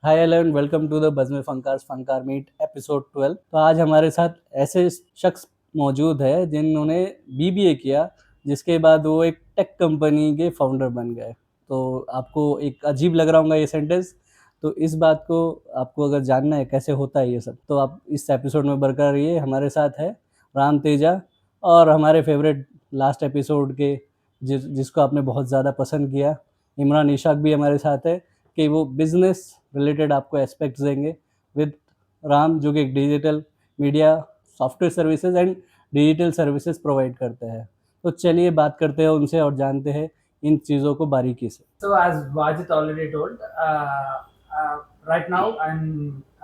Hi hello and welcome to the buzz में फंकार meet episode 12। तो आज हमारे साथ ऐसे शख्स मौजूद है जिन्होंने बीबीए किया, जिसके बाद वो एक टेक कंपनी के फाउंडर बन गए। तो आपको एक अजीब लग रहा होगा ये सेंटेंस, तो इस बात को आपको अगर जानना है कैसे होता है ये सब, तो आप इस एपिसोड में बरकरार रहिए। हमारे साथ है राम तेजा, और हमारे फेवरेट लास्ट एपिसोड के जिसको आपने बहुत ज़्यादा पसंद किया, इमरान इशाक भी हमारे साथ है कि वो बिजनेस रिलेटेड आपको एस्पेक्ट्स देंगे विद राम, जो कि एक digital media software services and digital services provide करते हैं। तो चलिए बात करते हैं उनसे और जानते हैं इन चीज़ों को बारीकी से। So as Wajed already told, right now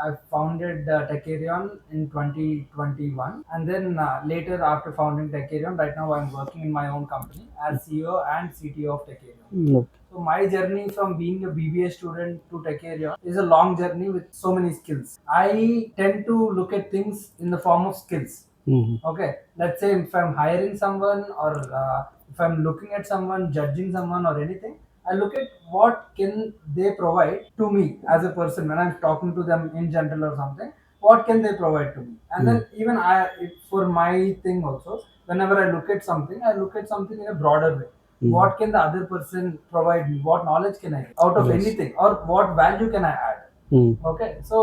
I founded Techerion in 2021, and then later after founding Techerion, right now I'm working in my own company as CEO and CTO of Techerion. Okay. So my journey from being a BBA student to Techerion is a long journey with so many skills. I tend to look at things in the form of skills. Okay, let's say if I'm hiring someone or if I'm looking at someone, judging someone or anything, I look at what can they provide to me as a person when I'm talking to them in general or something. What can they provide to me? And then even for my thing also, whenever I look at something, I look at something in a broader way. What can the other person provide me? What knowledge can I get out of anything, or what value can I add? Okay, so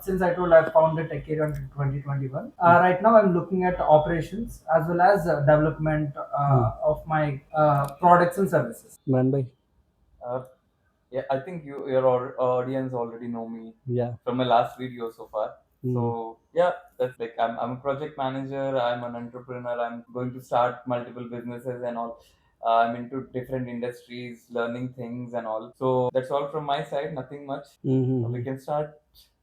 since I told I founded Techerion in 2021, right now I'm looking at operations as well as development of my products and services. Man bhai. Uh, yeah, I think your audience already know me Yeah. from my last video so far. So yeah, that's like I'm a project manager. I'm an entrepreneur. I'm going to start multiple businesses and all. I'm into different industries, learning things and all. So that's all from my side. Nothing much. We can start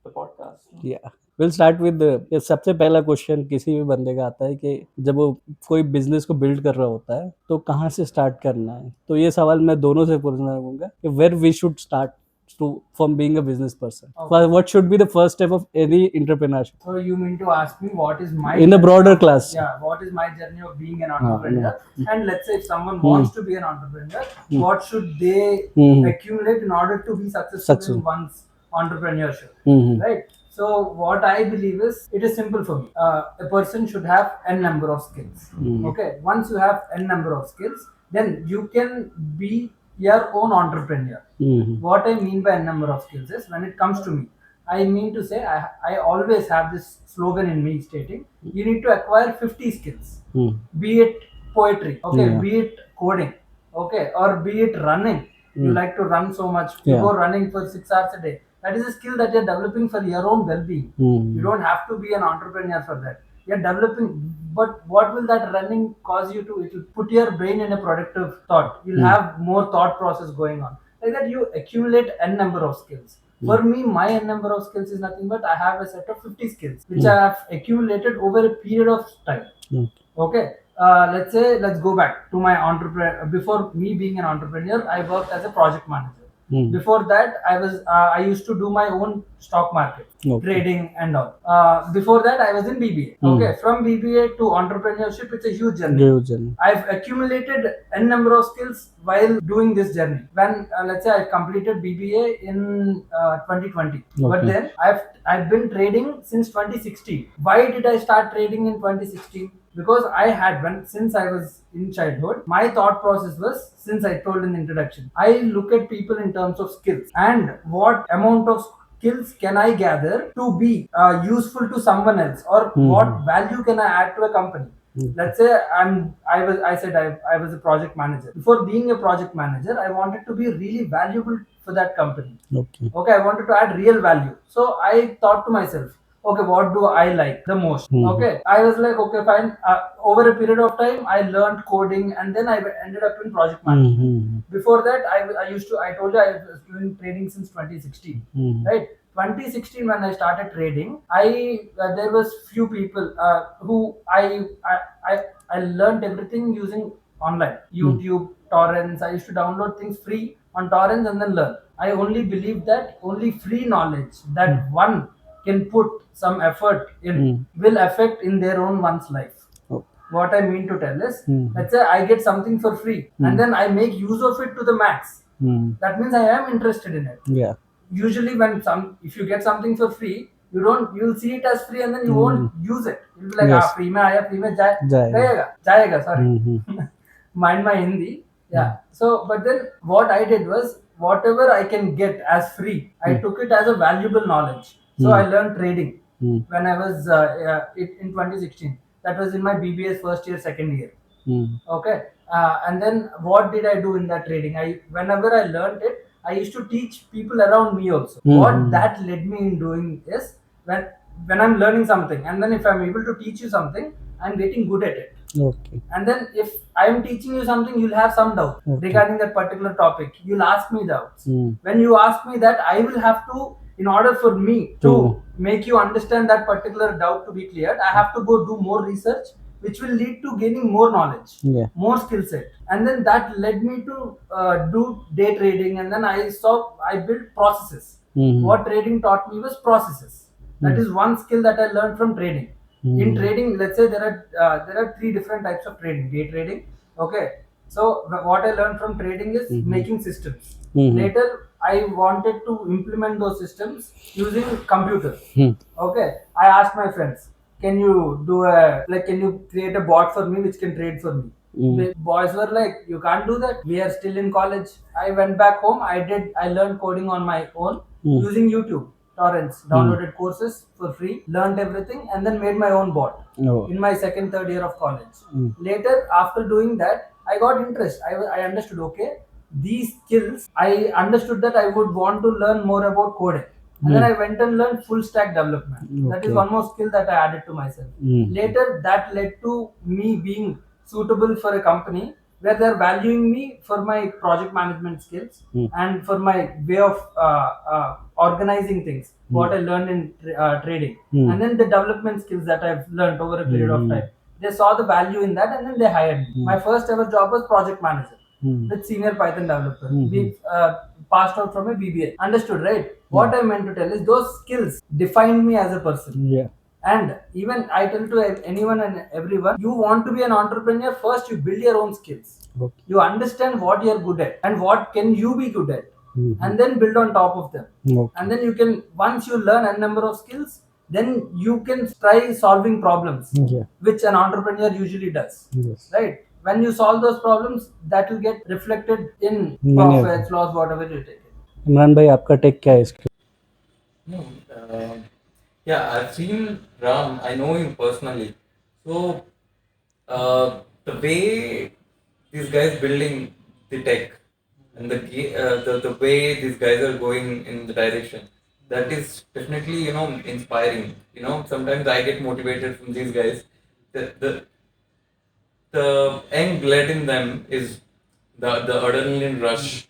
the podcast. Yeah. Will start with, सबसे पहला question किसी भी बंदे का आता है कि जब वो कोई बिजनेस को बिल्ड कर रहा होता है तो कहाँ से स्टार्ट करना है। तो ये सवाल मैं दोनों से पूछना चाहूंगा कि where we should start from being a business person. Okay. What should be the first step of any entrepreneurship? So you mean to ask me what is my In a broader class. Yeah, what is my journey of being an entrepreneur? And let's say if someone wants to be an entrepreneur, what should they accumulate in order to be successful in one's entrepreneurship? Right? So what I believe is, it is simple for me. A person should have n number of skills. Okay, once you have n number of skills, then you can be your own entrepreneur. What I mean by n number of skills is, when it comes to me, I mean to say I always have this slogan in me stating, you need to acquire 50 skills. Be it poetry, okay, be it coding, okay, or be it running. You like to run so much, you go running for 6 hours a day. That is a skill that you're developing for your own well-being. You don't have to be an entrepreneur for that. You're developing, but what will that running cause you to? It will put your brain in a productive thought. You'll have more thought process going on. Like that, you accumulate n number of skills. For me, my n number of skills is nothing but I have a set of 50 skills which I have accumulated over a period of time. Okay. Let's go back to my entrepreneur. Before me being an entrepreneur, I worked as a project manager. Before that, I used to do my own stock market, trading and all. Before that, I was in BBA. Okay, from BBA to entrepreneurship, it's a huge journey. I've accumulated n number of skills while doing this journey. When let's say I completed BBA in 2020, but then I've been trading since 2016. Why did I start trading in 2016? Because since I was in childhood, my thought process was, since I told in the introduction, I look at people in terms of skills and what amount of skills can I gather to be useful to someone else, or what value can I add to a company. Let's say I was a project manager. Before being a project manager, I wanted to be really valuable for that company. Okay, I wanted to add real value. So I thought to myself, okay, what do I like the most? Okay, I was like, okay, fine. Over a period of time, I learned coding, and then I ended up in project management. Before that, I told you I was doing trading since 2016, right? 2016, when I started trading, there was few people who I learned everything using online, YouTube, torrents. I used to download things free on torrents and then learn. I only believe that only free knowledge that one can put some effort in will affect in their one's life. What I mean to tell is, let's say I get something for free and then I make use of it to the max. That means I am interested in it. Yeah. usually if you get something for free, you'll see it as free and then you won't use it. You'll be like, Yes. free mein aaya, free mein Jayega. jayega, sorry. Mind my Hindi. Yeah. So, but then what I did was, whatever I can get as free, I took it as a valuable knowledge. So I learned trading when I was in 2016. That was in my BBA's first year, second year. Okay. And then what did I do in that trading? Whenever I learned it, I used to teach people around me also. What that led me in doing is, when I'm learning something, and then if I'm able to teach you something, I'm getting good at it. Okay. And then if I'm teaching you something, you'll have some doubt regarding that particular topic. You'll ask me doubts. When you ask me that, I will have to, in order for me to make you understand that particular doubt to be cleared, I have to go do more research, which will lead to gaining more knowledge, more skill set. And then that led me to do day trading. And then I built processes. What trading taught me was processes. That is one skill that I learned from trading. In trading, let's say there are three different types of trading. Day trading, okay. So what I learned from trading is making systems. Later, I wanted to implement those systems using computers. Okay, I asked my friends, can you create a bot for me which can trade for me? The boys were like, you can't do that. We are still in college. I went back home. I learned coding on my own using YouTube. Torrents, downloaded courses for free, learned everything, and then made my own bot in my second, third year of college. Later, after doing that, I got interest. I understood, okay, these skills, I understood that I would want to learn more about coding. And then I went and learned full stack development. That is one more skill that I added to myself. Later, that led to me being suitable for a company where they're valuing me for my project management skills and for my way of organizing things, what I learned in trading, and then the development skills that I've learned over a period of time. They saw the value in that and then they hired me. My first ever job was project manager with senior Python developer. We passed out from a BBA. Understood, right? What I meant to tell is those skills defined me as a person. Yeah. And even I tell to anyone and everyone, you want to be an entrepreneur, first you build your own skills. Okay. You understand what you're good at and what can you be good at, and then build on top of them. Okay. And then you can, once you learn a number of skills, then you can try solving problems, which an entrepreneur usually does. Yes. Right? When you solve those problems, that will get reflected in Many of profits, loss, whatever you take. Imran भाई आपका take क्या है इसके? No, yeah, I've seen Ram. I know him personally. So the way these guys building the tech and the way these guys are going in the direction, that is definitely inspiring. Sometimes I get motivated from these guys. The end glad in them is the adrenaline rush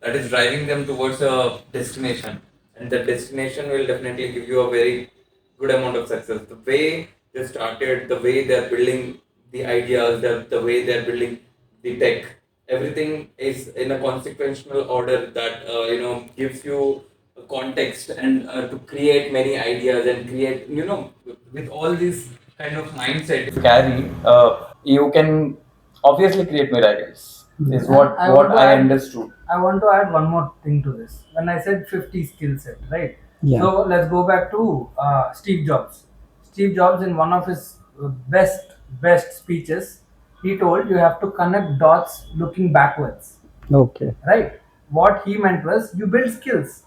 that is driving them towards a destination, and that destination will definitely give you a very good amount of success. The way they started, the way they're building the ideas, the way they're building the tech, everything is in a consequential order that gives you a context and to create many ideas and create with all this kind of mindset you carry, you can obviously create miracles. Is what I understood. I want to add one more thing to this. When I said 50 skill set, right? Yeah. So let's go back to Steve Jobs. Steve Jobs, in one of his best speeches, he told you have to connect dots looking backwards. Okay. Right? What he meant was, you build skills.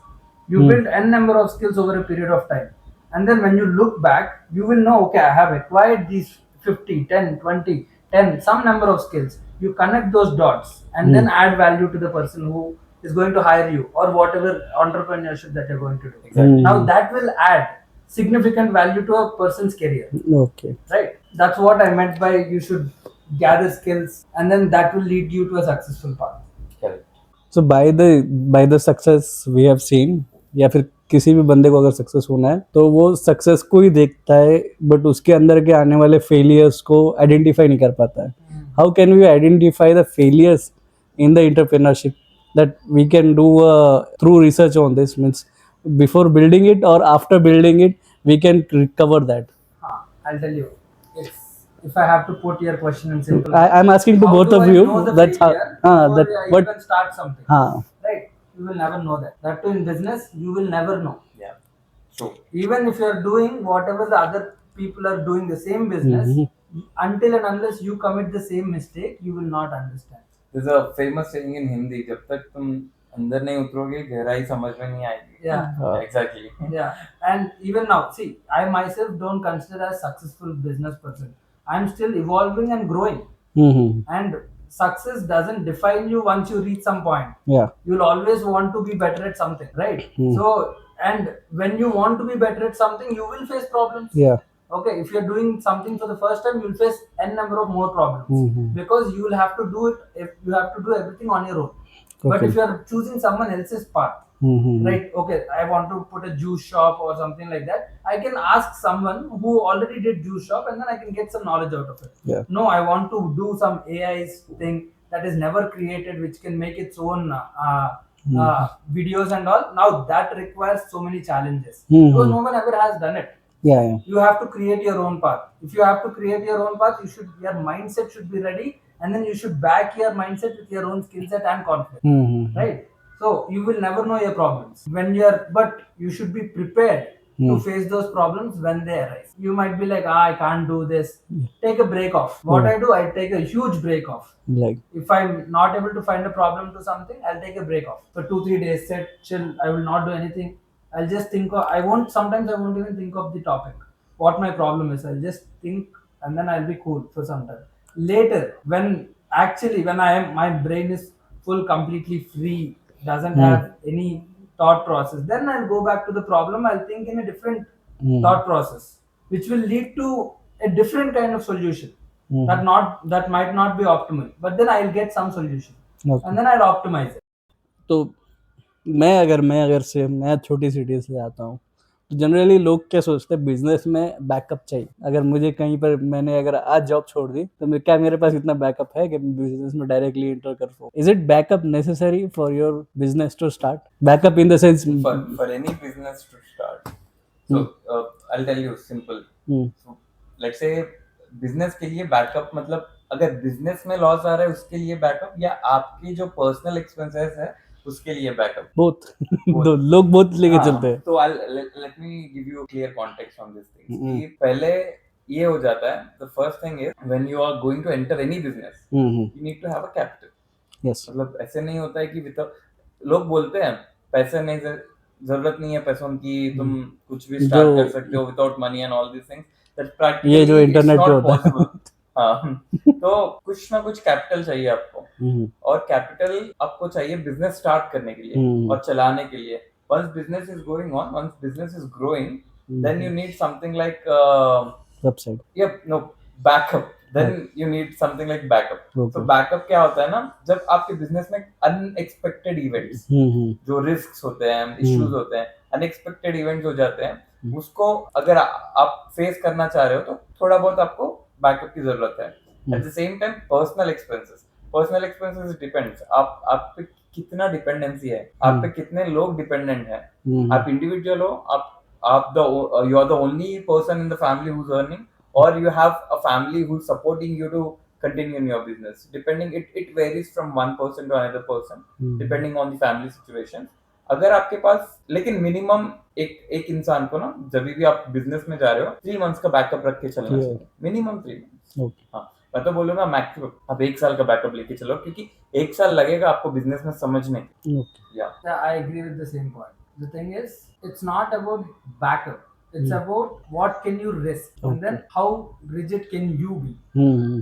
You build n number of skills over a period of time. And then when you look back, you will know, okay, I have acquired these 50, 10, 20, 10, some number of skills. You connect those dots and then add value to the person who is going to hire you, or whatever entrepreneurship that you're going to do. Exactly. Now that will add significant value to a person's career. Okay. Right? That's what I meant by you should gather skills, and then that will lead you to a successful path. Correct. So by the success we have seen, या फिर किसी भी बंदे को अगर success होना है तो वो सक्सेस को ही देखता है, बट उसके अंदर के आने वाले फेलियर्स को आइडेंटिफाई नहीं कर पाता है. How can we identify the failures in the entrepreneurship that we can do through research on this, means before building it or after building it we can recover that? I'll tell you. If I have to put your question in simple, I'm asking to how both do of I you. know the That's how failure before I even start something. Right? you will never know that. That too in business, you will never know. Yeah. True. Even if you are doing whatever the other people are doing the same business, until and unless you commit the same mistake, you will not understand. There's a famous saying in Hindi, जब तक तुम अंदर नहीं उतरोगे गहराई समझ में नहीं आएगी. Yeah. Exactly. Yeah, and even now, see, I myself don't consider as successful business person. I'm still evolving and growing. And success doesn't define you once you reach some point. Yeah. You'll always want to be better at something, right? So, and when you want to be better at something, you will face problems. Yeah. Okay, if you're doing something for the first time, you'll face n number of more problems because you will have to do it. If you have to do everything on your own. But Okay. if you're choosing someone else's path, right? Okay, I want to put a juice shop or something like that. I can ask someone who already did juice shop, and then I can get some knowledge out of it. Yeah. No, I want to do some AI thing that is never created, which can make its own videos and all. Now that requires so many challenges because no one ever has done it. Yeah. Yeah. You have to create your own path. If you have to create your own path, your mindset should be ready, and then you should back your mindset with your own skill set and confidence. Right? So you will never know your problems but you should be prepared to face those problems when they arise. You might be like, I can't do this. Take a break off. What I do, I take a huge break off. Like, If I'm not able to find a problem to something, I'll take a break off for 2-3 days. Sit, chill. I will not do anything. I'll just sometimes I won't even think of the topic, what my problem is. I'll just think and then I'll be cool for some time. Later, when my brain is completely free, doesn't have any thought process, then I'll go back to the problem. I'll think in a different thought process, which will lead to a different kind of solution that might not be optimal, but then I'll get some solution. Okay. And then I'll optimize it. तो मैं छोटी city से आता हूँ, तो generally लोग क्या सोचते हैं, बिजनेस में बैकअप चाहिए. अगर मुझे कहीं पर अगर आज जॉब छोड़ दी, तो मेरे पास इतना बैकअप है कि बिजनेस में डायरेक्टली एंटर कर सकूं. Is it backup necessary for your business to start? Backup in the sense For any business to start. So I'll tell you simple. So let's say business के लिए backup मतलब अगर business में loss आ रहा है उसके लिए बैकअप, या आपकी जो पर्सनल एक्सपेंसेस है उसके लिए बैकअप. बोथ. लोग बोथ लेके चलते हैं. तो let me give you a clear context on this thing. कि पहले ये हो जाता है, the first thing is when you are going to enter any business, you need to have a capital. Yes. मतलब ऐसे नहीं होता है कि लोग बोलते हैं पैसे नहीं, जरूरत नहीं है पैसों की, तुम कुछ भी स्टार्ट कर सकते हो without money and all this things. ये जो इंटरनेट पे होता है. हाँ, तो कुछ ना कुछ कैपिटल चाहिए आपको, और कैपिटल आपको चाहिए बिजनेस स्टार्ट करने के लिए और चलाने के लिए. once business is going on, once business is growing, then you need something like website. Backup. Then you need something like backup. Okay. So backup क्या होता है ना, जब आपके बिजनेस में अनएक्सपेक्टेड इवेंट्स, जो रिस्क्स होते हैं, इश्यूज होते हैं, अनएक्सपेक्टेड इवेंट्स हो जाते हैं, उसको अगर आप फेस करना चाह रहे हो तो थोड़ा बहुत आपको बैकअप की जरूरत है. At the same time personal expenses depends आप पे कितना डिपेंडेंसी है, आप पे कितने लोग डिपेंडेंट हैं. आप इंडिविजुअल हो, you are the only person in the family who's earning, or you have a family who's supporting you to continue in your business. Depending, it varies from one person to another person, depending on the family situation. अगर आपके पास, लेकिन minimum एक इंसान को ना, जब भी आप बिजनेस में जा रहे हो 3 मंथ्स का बैकअप रख के चलना चाहिए. Minimum 3 months. हाँ, मैं तो बोलूंगा मैक्सिमम आप 1 साल का बैकअप लेके चलो, क्योंकि 1 साल लगेगा आपको बिजनेस में समझने. Yeah, I agree with the same point. The thing is, it's not about backup. It's about what can you risk, and then how rigid can you be,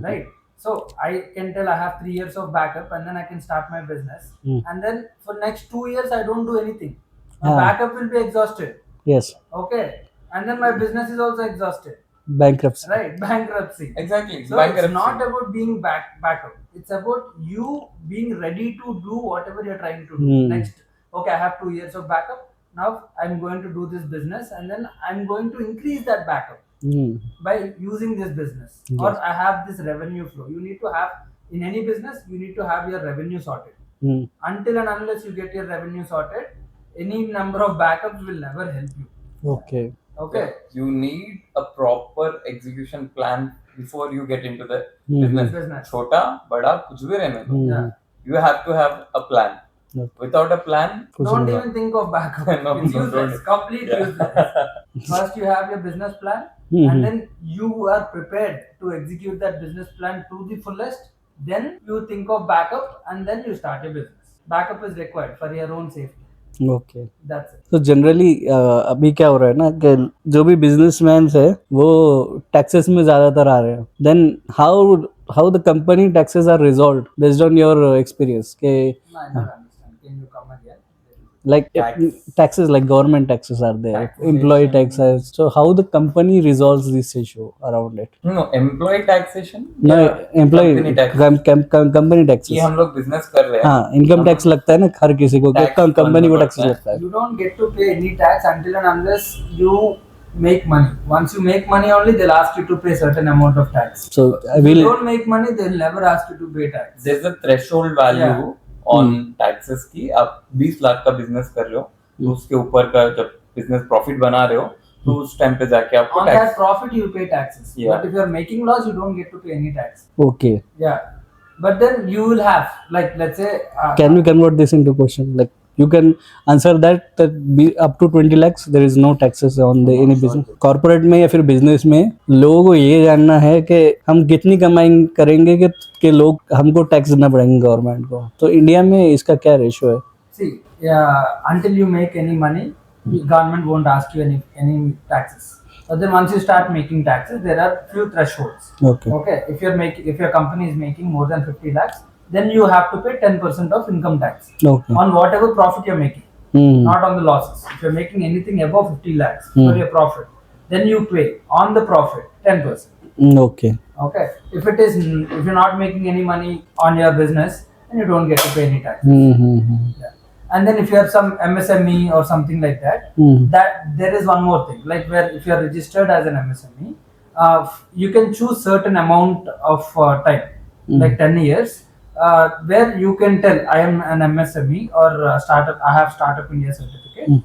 right? So I can tell I have 3 years of backup, and then I can start my business, and then for next 2 years I don't do anything. My backup will be exhausted. Yes. Okay, and then my business is also exhausted. Bankruptcy. Right, bankruptcy. Exactly. So bankruptcy. It's not about being backup. It's about you being ready to do whatever you're trying to do. Next, okay, I have 2 years of backup. Now I'm going to do this business, and then I'm going to increase that backup by using this business. Yes. Or I have this revenue flow. You need to have, in any business, you need to have your revenue sorted. Until and unless you get your revenue sorted, any number of backups will never help you. Okay. You need a proper execution plan before you get into the business. छोटा बड़ा कुछ भी रहने दो. You have to have a plan. Okay. Without a plan, कुछ Don't नहीं even think of backup. No, It's no, useless, don't. complete Yeah. useless. First you have your business plan, and then you are prepared to execute that business plan to the fullest. Then you think of backup, and then you start your business. Backup is required for your own safety. Okay That's it. तो generally अभी क्या हो रहा है ना कि जो भी बिजनेसमैन है वो टैक्सेस में ज्यादातर आ रहे हैं then how the company taxes are resolved based on your experience के No, I don't understand. Can you come again? like Tax. taxes like government taxes are there Taxation. employee taxes so how the company resolves this issue around it No, employee taxation. no या employee company tax. company कि taxes हम लोग business कर रहे हैं. हाँ income tax लगता है ना हर किसी को Tax कंपनी को बनना टैक्स पड़ता है. लगता है You don't get to pay any tax until and unless you make money. Once you make money only, they'll ask you to pay certain amount of tax. so If you will don't make money, they'll never ask you to pay tax. There's a threshold value Yeah. on taxes की आप 20 लाख का business कर रहे हो तो उसके ऊपर का जब बिजनेस प्रॉफिट बना रहे हो तो उस टाइम पे जाके आपको On that tax. profit, you pay taxes. Yeah. But if you're making loss, you don't get to pay any tax. okay Yeah. But then you will have, like, let's say, can we convert this into question like you can answer that be up to 20 lakhs there is no taxes on the any business corporate में या फिर business में लोगों को ये जानना है कि हम कितनी कमाई करेंगे कि लोग हमको टैक्स देना पड़ेंगे गवर्नमेंट को तो इंडिया में इसका क्या रेशियो है see, until you make any money, the government won't ask you any taxes. But then once you start making taxes, there are few thresholds. okay If your company is making more than 50 lakhs, then you have to pay 10% of income tax okay on whatever profit you're making, not on the losses. If you're making anything above 50 lakhs for your profit, then you pay on the profit 10%. okay Okay. If you're not making any money on your business, then you don't get to pay any tax. Yeah. And then if you have some MSME or something like that, that there is one more thing. Like where if you are registered as an MSME, you can choose certain amount of time, like 10 years, where you can tell I am an MSME or startup. I have Startup India certificate,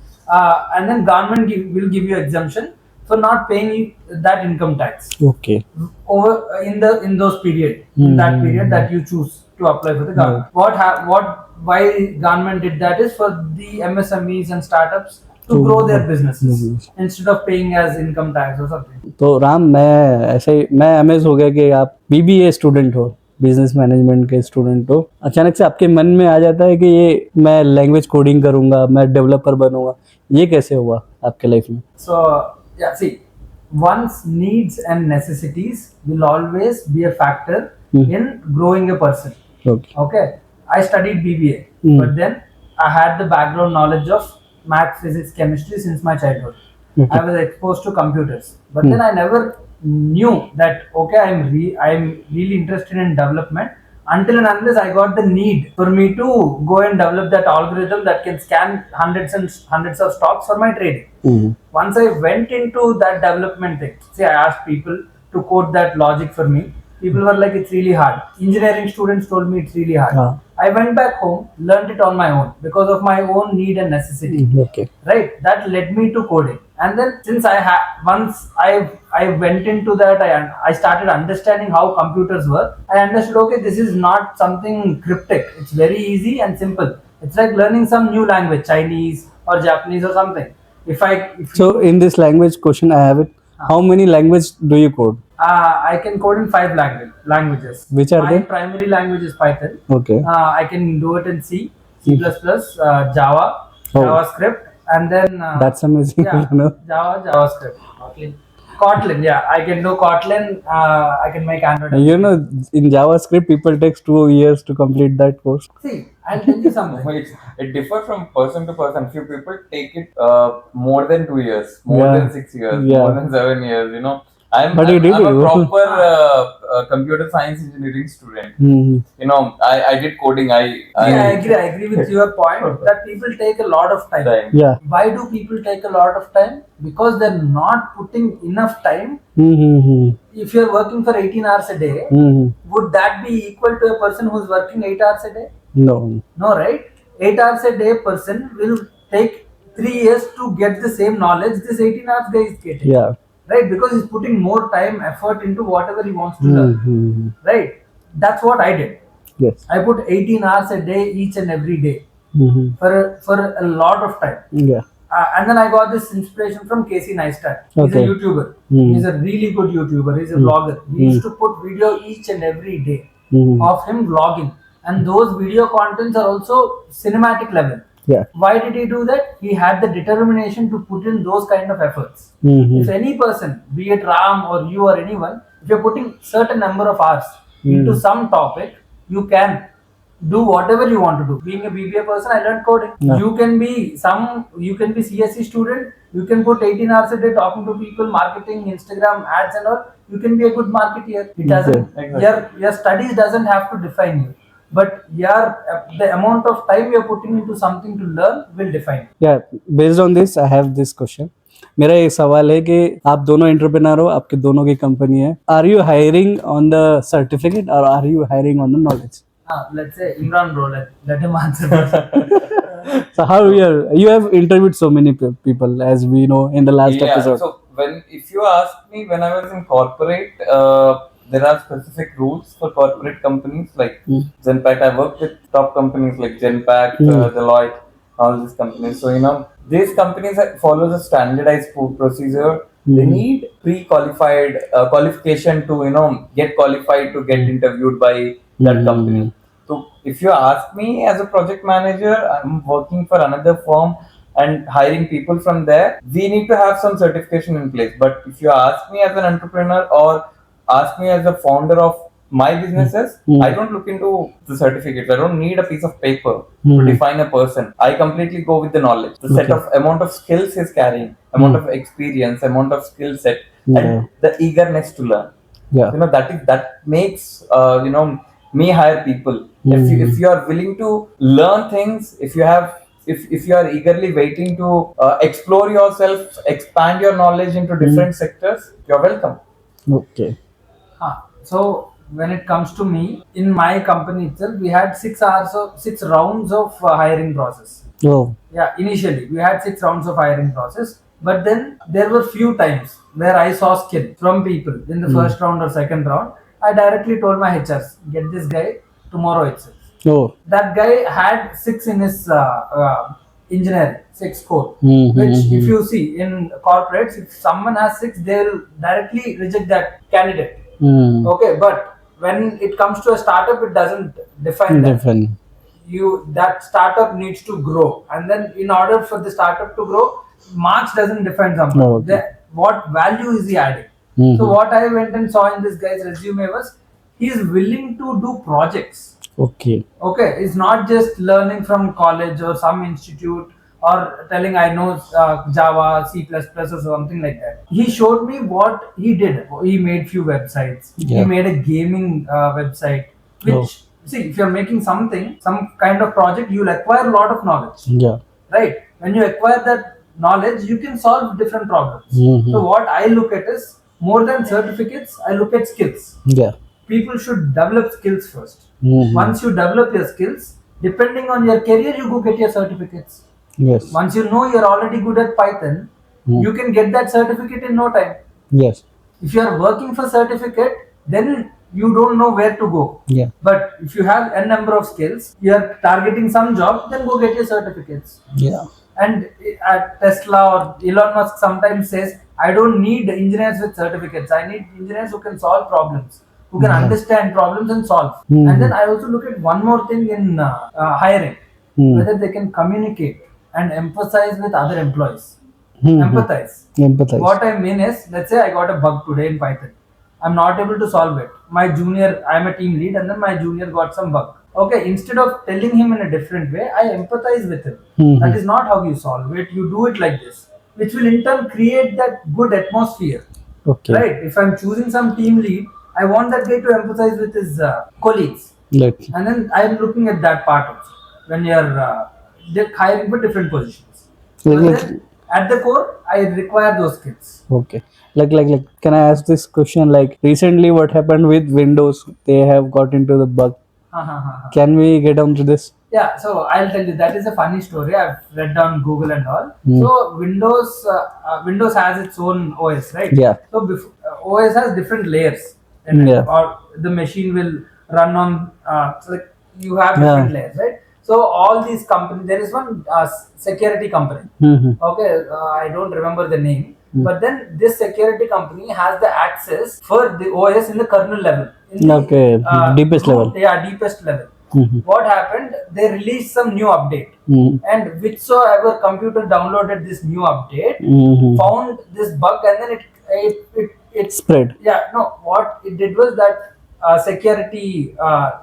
and then government will give you exemption for not paying that income tax okay over in those period in that period that you choose to apply for the government. Why government did that is for the MSMEs and startups to grow their businesses instead of paying as income tax or something. तो राम मैं amaze हो गया कि आप BBA student हो business management के student हो अचानक से आपके मन में आ जाता है कि ये मैं लैंग्वेज कोडिंग करूंगा मैं डेवलपर बनूंगा ये कैसे हुआ आपके लाइफ में So yeah, see, one's needs and necessities will always be a factor in growing a person. Okay. I studied BBA, but then I had the background knowledge of math, physics, chemistry since my childhood. I was exposed to computers, but then I never knew that okay, I'm really interested in development until and unless I got the need for me to go and develop that algorithm that can scan hundreds and hundreds of stocks for my trading. Once I went into that development thing, I asked people to code that logic for me. People were like, it's really hard. Engineering students told me it's really hard. I went back home, learned it on my own because of my own need and necessity. Okay. Right? That led me to coding. And then since once I went into that, I started understanding how computers work. I understood, okay, this is not something cryptic. It's very easy and simple. It's like learning some new language, Chinese or Japanese or something. So in this language question I have it. How many languages do you code? I can code in 5 languages. Which are My they? primary language is Python. Okay. I can do it in C, C++, Java, JavaScript, and then that's amazing. yeah, Java, JavaScript. Kotlin, yeah, I can do Kotlin. I can make Android. You know, in JavaScript, people takes 2 years to complete that course. See, I'll tell you something. It differs from person to person. Few people take it more than 2 years, more than 6 years, more than 7 years. You know, I'm a proper computer science engineering student. You know, I did coding. I agree with your point that people take a lot of time. Yeah. Why do people take a lot of time? Because they're not putting enough time. If you're working for 18 hours a day, would that be equal to a person who's working 8 hours a day? No. No, right? 8 hours a day person will take 3 years to get the same knowledge this 18 hours guy is getting. Yeah. Right? Because he's putting more time, effort into whatever he wants to learn. Right? That's what I did. Yes. I put 18 hours a day each and every day. for a lot of time. Yeah. And then I got this inspiration from Casey Neistat. He's Okay. a YouTuber. He's a really good YouTuber. He's a vlogger. He used to put video each and every day of him vlogging, and those video contents are also cinematic level. Yeah. Why did he do that? He had the determination to put in those kind of efforts. If any person, be it Ram or you or anyone, if you're putting certain number of hours into some topic, you can do whatever you want to do. Being a BBA person, I learned coding. Yeah. You can be CSE student. You can put 18 hours a day talking to people, marketing, Instagram ads and all. You can be a good marketeer. It doesn't. Exactly. Your studies doesn't have to define you, but the amount of time you're putting into something to learn will define you. Yeah, based on this, I have this question. मेरा एक सवाल है कि आप दोनों entrepreneur हो, आपके दोनों की कंपनी है. Are you hiring on the certificate or are you hiring on the knowledge? Let's say Imran bro, let him answer first. So how you have interviewed so many people, as we know in the last episode. So if you ask me, when I was in corporate, there are specific rules for corporate companies like Genpact. I worked with top companies like Genpact, Deloitte, all these companies. So these companies follow the standardized procedure. They need pre-qualified qualification to get qualified to get interviewed by that company. So if you ask me, as a project manager, I'm working for another firm and hiring people from there. We need to have some certification in place. But if you ask me as an entrepreneur or ask me as a founder of my businesses, I don't look into the certificates. I don't need a piece of paper to define a person. I completely go with the knowledge, the set of amount of skills he's carrying, amount of experience, amount of skill set, and the eagerness to learn. Yeah. That makes me hire people. If you are willing to learn things, if you are eagerly waiting to explore yourself, expand your knowledge into different sectors, you're welcome. Okay. So when it comes to me, in my company itself, we had 6 rounds of hiring process. Oh. Yeah, initially we had 6 rounds of hiring process, but then there were few times where I saw skill from people in the first round or second round. I directly told my HRs, get this guy tomorrow itself. Oh. That guy had 6 in his engineering, 6 core. Which, if you see in corporates, if someone has 6, they'll directly reject that candidate. Okay, but when it comes to a startup, it doesn't define that. That startup needs to grow, and then in order for the startup to grow, marks doesn't define something. Oh, okay. What value is he adding? So what I went and saw in this guy's resume was he is willing to do projects. Okay. It's not just learning from college or some institute or telling I know Java, C++ or something like that. He showed me what he did. He made few websites. Yeah. He made a gaming website, which see, if you're making some kind of project, you'll acquire a lot of knowledge. Yeah. Right? When you acquire that knowledge, you can solve different problems. So what I look at is, more than certificates, I look at skills. Yeah. People should develop skills first. Once you develop your skills, depending on your career, you go get your certificates. Yes. Once you know you're already good at Python, you can get that certificate in no time. Yes. If you are working for certificate, then you don't know where to go. Yeah. But if you have a number of skills, you are targeting some job, then go get your certificates. Yeah. And at Tesla or Elon Musk sometimes says, I don't need engineers with certificates. I need engineers who can solve problems, who can understand problems and solve. And then I also look at one more thing in hiring, whether they can communicate and empathize with other employees. Empathize. What I mean is, let's say I got a bug today in Python. I'm not able to solve it. I'm a team lead, and then my junior got some bug. Okay, instead of telling him in a different way, I empathize with him. That is not how you solve it. You do it like this, which will in turn create that good atmosphere. Okay. Right? If I'm choosing some team lead, I want that guy to empathize with his colleagues. Like. And then I'm looking at that part also when you're hiring for different positions. So at the core, I require those skills. Okay. Like, can I ask this question? Like, recently, what happened with Windows? They have got into the bug. Can we get on to this? Yeah, so I'll tell you, that is a funny story. I've read on Google and all. So Windows has its own OS, right? Yeah. So OS has different layers, or the machine will run on. So like you have different layers, right? So all these companies, there is one security company. Okay, I don't remember the name. But then this security company has the access for the OS in the kernel level. In the, deepest level. Yeah, deepest level. What happened? They released some new update, and whichsoever computer downloaded this new update found this bug, and then it Spread. Yeah, no. What it did was that security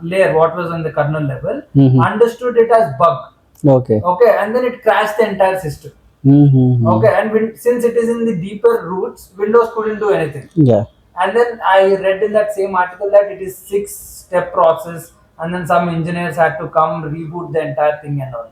layer, what was on the kernel level, understood it as bug. Okay. Okay, and then it crashed the entire system. Okay, and since it is in the deeper roots, Windows couldn't do anything. Yeah. And then I read in that same article that it is 6-step process, and then some engineers had to come reboot the entire thing and all.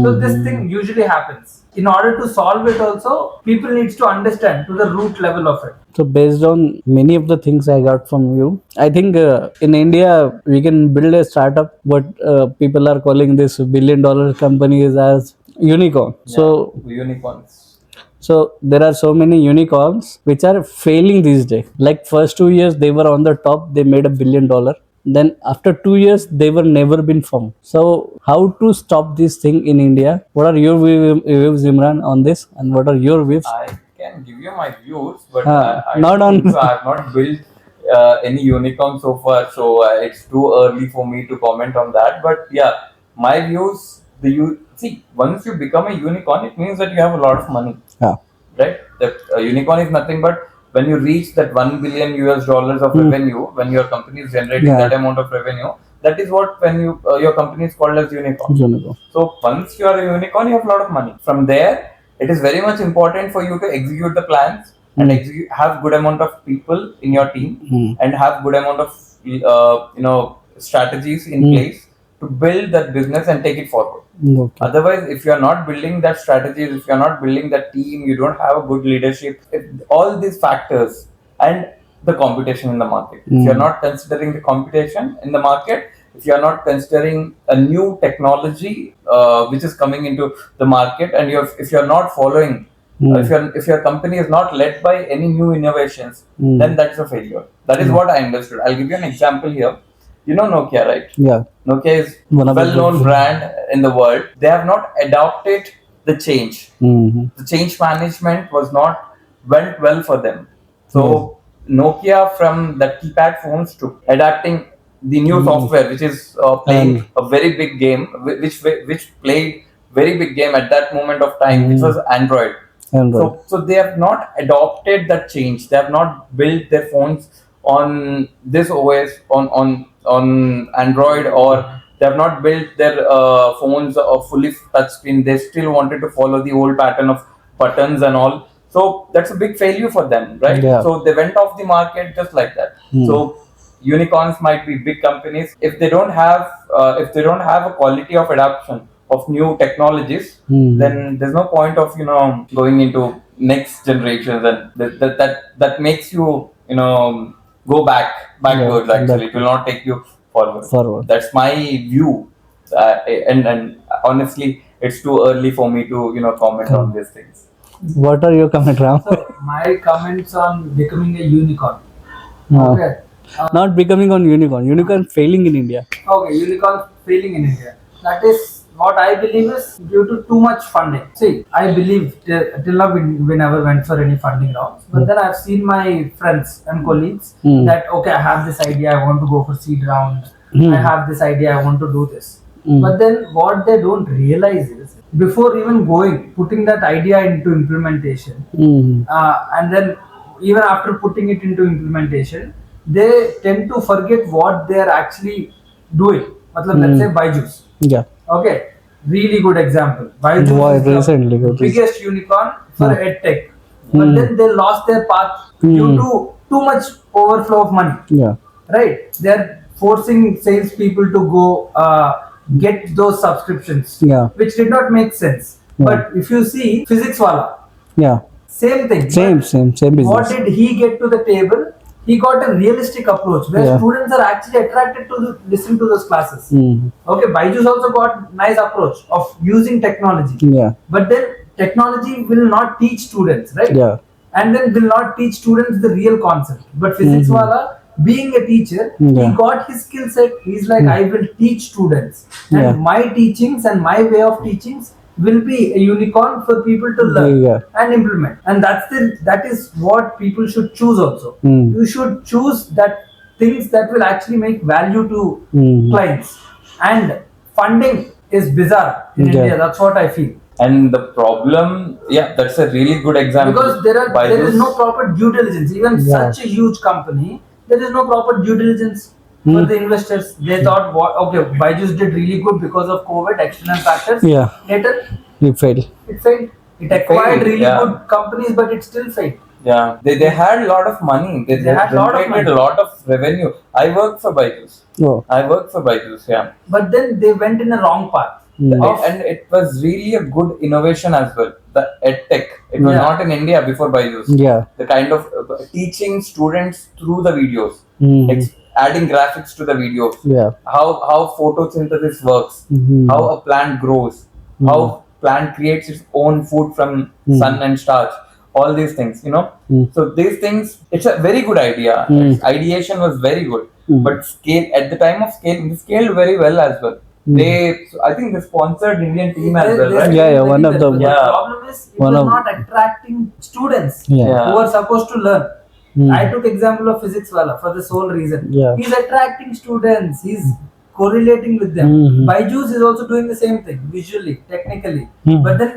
So this thing usually happens. In order to solve it also, people needs to understand to the root level of it. So based on many of the things I got from you, I think in India we can build a startup. What people are calling this $1 billion companies as unicorn. Yeah, so unicorns. So there are so many unicorns which are failing these days. Like first 2 years they were on the top, they made $1 billion. Then after 2 years they were never been found. So how to stop this thing in India? What are your views, Imran, on this? And what are your views? I can give you my views, but I not don't on- think so. I have not built any unicorn so far, so it's too early for me to comment on that. But yeah, my views. See, once you become a unicorn, it means that you have a lot of money. Yeah. Right? That unicorn is nothing but when you reach that $1 billion of revenue, when your company is generating that amount of revenue, that is what when you your company is called as unicorn. So once you are a unicorn, you have a lot of money. From there, it is very much important for you to execute the plans and have good amount of people in your team and have good amount of strategies in place to build that business and take it forward. Okay. Otherwise, if you are not building that strategies, if you are not building that team, you don't have a good leadership. All these factors and the competition in the market. If you are not considering the competition in the market, if you are not considering a new technology which is coming into the market, and if you are not following, if your company is not led by any new innovations, then that's a failure. That is what I understood. I'll give you an example here. You know Nokia, right? Yeah. Nokia is One a of the well-known brand in the world. They have not adopted the change. The change management went well for them. So Nokia, from the keypad phones to adapting the new software, which is playing a very big game, which played very big game at that moment of time, which was Android. So they have not adopted that change. They have not built their phones on this OS on Android, or they have not built their phones fully touchscreen. They still wanted to follow the old pattern of buttons and all. So that's a big failure for them, right? Yeah. So they went off the market just like that. So unicorns might be big companies. If they don't have a quality of adoption of new technologies, then there's no point of going into next generations, and that makes you go backwards. Actually, it will not take you forward. That's my view, and honestly, it's too early for me to comment on these things. What are your comments, Ram? So my comments on becoming a unicorn. No. Okay. Not becoming on unicorn failing in India. Okay, unicorn failing in India. That is what I believe is due to too much funding. See, I believe till now we never went for any funding rounds. But then I've seen my friends and colleagues that okay, I have this idea, I want to go for seed round. I have this idea, I want to do this. But then what they don't realize is before even putting that idea into implementation, and then even after putting it into implementation, they tend to forget what they are actually doing. Let's say Byju's. Yeah. Okay, really good example. Byju's is recently the biggest unicorn for edtech, but then they lost their path due to too much overflow of money. Yeah. Right? They're forcing salespeople to go get those subscriptions, which did not make sense. But if you see Physics Wala, same thing. Same business. What did he get to the table? He got a realistic approach where students are actually attracted to listen to those classes. Okay, Byju's also got nice approach of using technology. But then technology will not teach students, right? And then will not teach students the real concept. But Physics Wala being a teacher, Yeah. he got his skill set. He's like, I will teach students, and Yeah. my teachings and my way of teachings will be a unicorn for people to learn Yeah. and implement. And that is what people should choose also. You should choose that things that will actually make value to clients. And funding is bizarre in Yeah. India. That's what I feel. And the problem, yeah, that's a really good example. Because there is no proper due diligence. Even Yeah. such a huge company, there is no proper due diligence for the investors. They thought, okay, Byju's did really good because of COVID, external factors. Yeah. Later, You fail. it failed. It acquired really yeah. good companies, but it still failed. Yeah, they had a lot of money. They had lot of generated money. a lot of revenue. I work for Byju's. Oh. Yeah. But then they went in a wrong path. And it was really a good innovation as well. The EdTech. It was Yeah. not in India before Byju's. Yeah. The kind of teaching students through the videos, adding graphics to the videos, Yeah. how photosynthesis works, how a plant grows, how plant creates its own food from sun and starch. All these things, So these things, it's a very good idea. Its ideation was very good, but scale at the time of scaling, they scaled very well as well. I think they sponsored Indian team as well, right? Yeah, one of the- The Yeah. problem is it was not attracting students Yeah. who are supposed to learn. I took example of physics wala for the sole reason. Yeah. He's attracting students. He's correlating with them. Byju's is also doing the same thing visually, technically, but then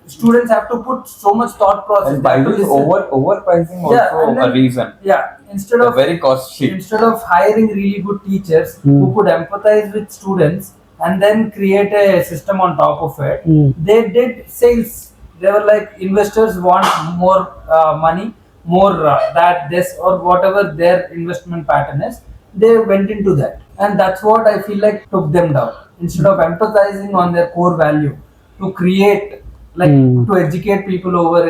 students have to put so much thought process. And They have to Byju's listen. overpricing Yeah, also and then- a reason. Yeah, They're very costly. instead of hiring really good teachers who could empathize with students and then create a system on top of it, they did sales. They were like, investors want more money, more that this or whatever their investment pattern is. They went into that, and that's what I feel like took them down. Instead of empathizing on their core value to create, like to educate people over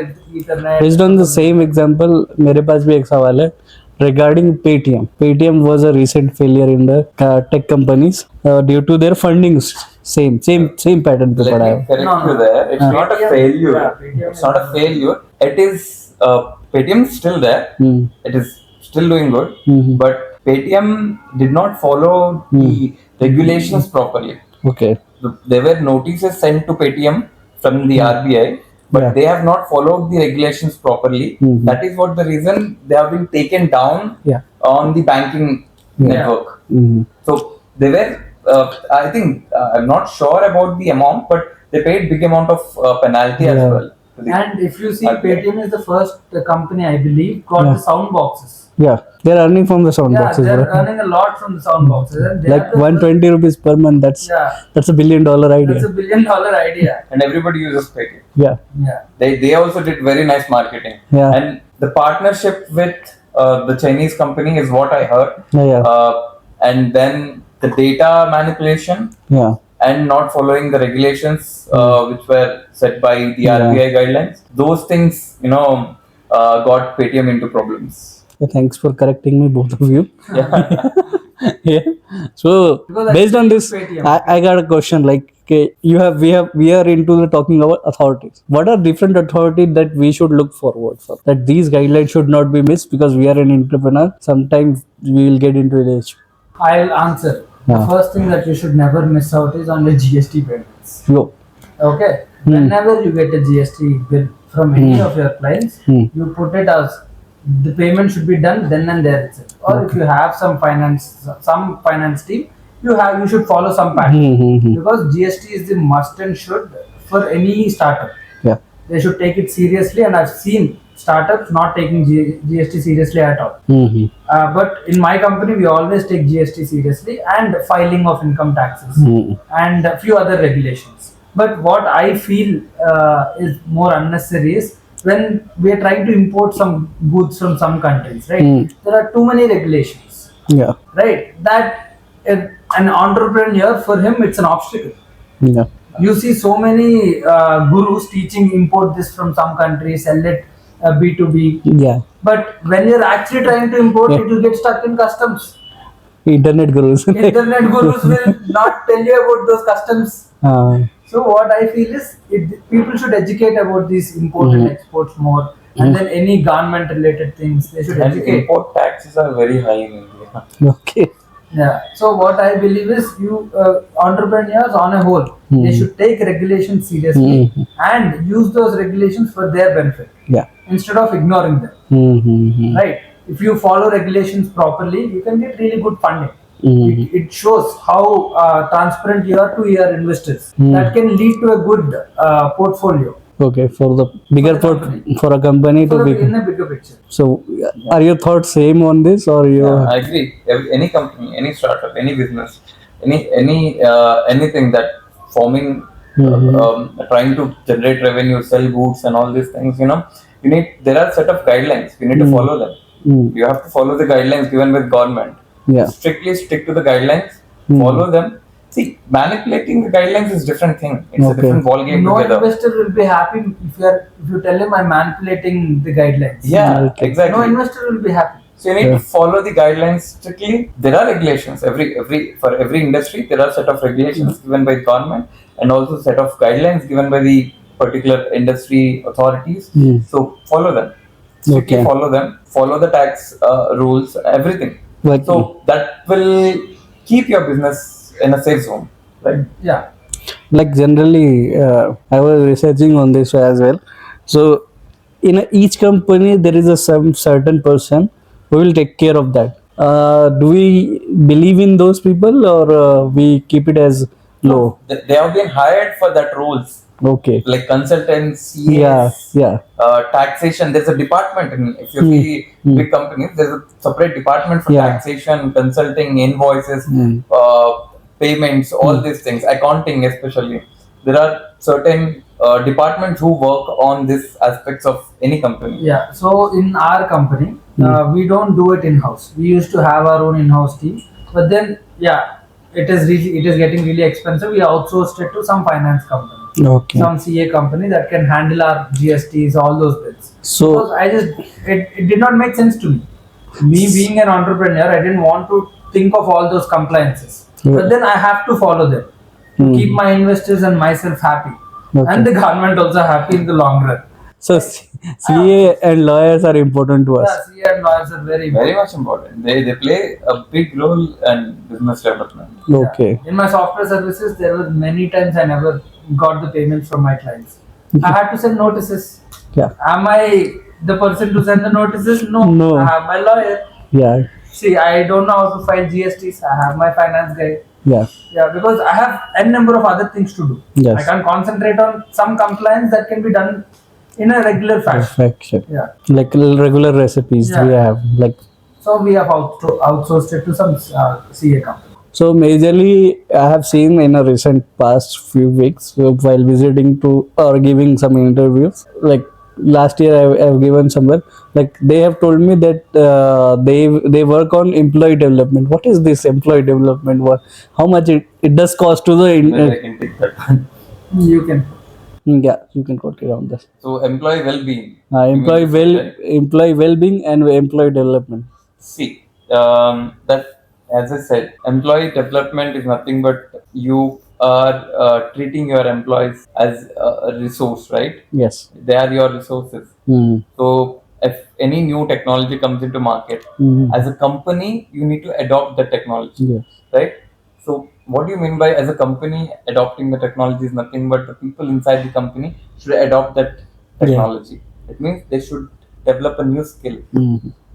internet. Based on the same example, मेरे पास भी एक सवाल है regarding PTM. PTM was a recent failure in the tech companies due to their fundings. Same pattern पे Let पड़ा me है. correct No, you no. there. It's not a PTM failure. yeah, PTM It's not a failure. It is PTM is still there. It is still doing good. But PTM did not follow the regulations properly. Okay. There were notices sent to PTM from the RBI, but Yeah. they have not followed the regulations properly. That is what the reason they have been taken down Yeah. on the banking network. So they were, I think, I'm not sure about the amount, but they paid big amount of penalty as Yeah. well. to the- And if you see, Okay. Paytm is the first company, I believe, got Yeah. the sound boxes. Yeah, they're earning from the sound Yeah, boxes, they're bro. earning a lot from the sound boxes. And they Like are the 120 rupees per month. Yeah. That's $1 billion That's idea. a $1 billion idea. And everybody uses Paytm. Yeah. Yeah. They also did very nice marketing. Yeah. And the partnership with the Chinese company is what I heard. Yeah. And then the data manipulation Yeah. and not following the regulations which were set by the Yeah. RBI guidelines. Those things, got Paytm into problems. Thanks for correcting me, both of you. Yeah. Yeah. So Because I based on use this, Paytm. I got a question. Like, okay, we are into the talking about authorities. What are different authorities that we should look forward for? That these guidelines should not be missed because we are an entrepreneur. Sometimes we will get into an issue. I'll answer. The Yeah. first thing that you should never miss out is on the GST payments. Yo. Okay. Whenever you get a GST bill from any of your clients, you put it as the payment should be done then and there itself. Or if you have some finance team, you should follow some pattern. Because GST is the must and should for any startup. Yeah. They should take it seriously, and I've seen startups not taking GST seriously at all. But in my company, we always take GST seriously, and filing of income taxes and a few other regulations. But what I feel is more unnecessary is when we are trying to import some goods from some countries, right? There are too many regulations, Yeah. right? That an entrepreneur, for him, it's an obstacle. Yeah. You see so many gurus teaching import this from some country, sell it B2B. Yeah. But when you're actually trying to import, it will get stuck in customs. Internet gurus. Internet gurus will not tell you about those customs. So what I feel is people should educate about these import and exports more. and then any government related things they should And educate. import taxes are very high in India. Okay. Yeah. So what I believe is entrepreneurs on a whole they should take regulations seriously and use those regulations for their benefit. Yeah. Instead of ignoring them. Right. If you follow regulations properly, you can get really good funding. It shows how transparent you are to your investors. That can lead to a good portfolio. Okay, for the bigger for a company to be in a bigger picture. So, are your thoughts same on this, or you? Yeah, I agree. Any company, any startup, any business, anything that forming, trying to generate revenue, sell goods, and all these things. There are set of guidelines. You need to follow them. You have to follow the guidelines given with government. Yeah. Strictly stick to the guidelines. Follow them. See, manipulating the guidelines is different thing. It's a different ball game No together. investor will be happy if you tell him I'm manipulating the guidelines. Yeah, exactly. No investor will be happy. So you need to follow the guidelines strictly. There are regulations for every industry. There are set of regulations given by government and also set of guidelines given by the particular industry authorities. So follow them. Strictly follow them. Follow the tax rules. Everything. So that will keep your business in a safe zone, right? Yeah. Like generally, I was researching on this as well. So, in each company, there is some certain person who will take care of that. Do we believe in those people, or we keep it as low? They have been hired for that roles. Okay. Like consultants, CAs, taxation. There's a department if you see big companies. There's a separate department for taxation, consulting, invoices, payments, all these things, accounting especially. There are certain departments who work on these aspects of any company. Yeah. So in our company, we don't do it in house. We used to have our own in-house team, but then it is getting really expensive. We outsourced it to some finance company. Okay. Some CA company that can handle our GSTs, all those bits. So because it did not make sense to me. Me being an entrepreneur, I didn't want to think of all those compliances. But then I have to follow them to keep my investors and myself happy, and the government also happy in the long run. So CA and lawyers are important to us. Yeah, CA and lawyers are very much important. They play a big role in business development. Okay. In my software services, there were many times I never got the payments from my clients. I had to send notices. Yeah. Am I the person to send the notices? No. I have my lawyer. Yeah. See, I don't know how to file GSTs. I have my finance guy. Yeah. Yeah, because I have n number of other things to do. Yes. I can't concentrate on some compliance that can be done in a regular fashion. Yeah. Like regular recipes we have. Like. So we have outsourced it to some CA company. So majorly, I have seen in a recent past few weeks while visiting to or giving some interviews. Like last year, I have given somewhere. Like they have told me that they work on employee development. What is this employee development? How much it does cost to the? I can take that one. You can. Yeah, you can quote it on this. So employee well-being. Employee well-being and employee development. See, that as I said, employee development is nothing but you are treating your employees as a resource, right? Yes. They are your resources. So if any new technology comes into market, as a company, you need to adopt the technology, right? So what do you mean by as a company adopting the technology is nothing but the people inside the company should adopt that technology. It means they should develop a new skill.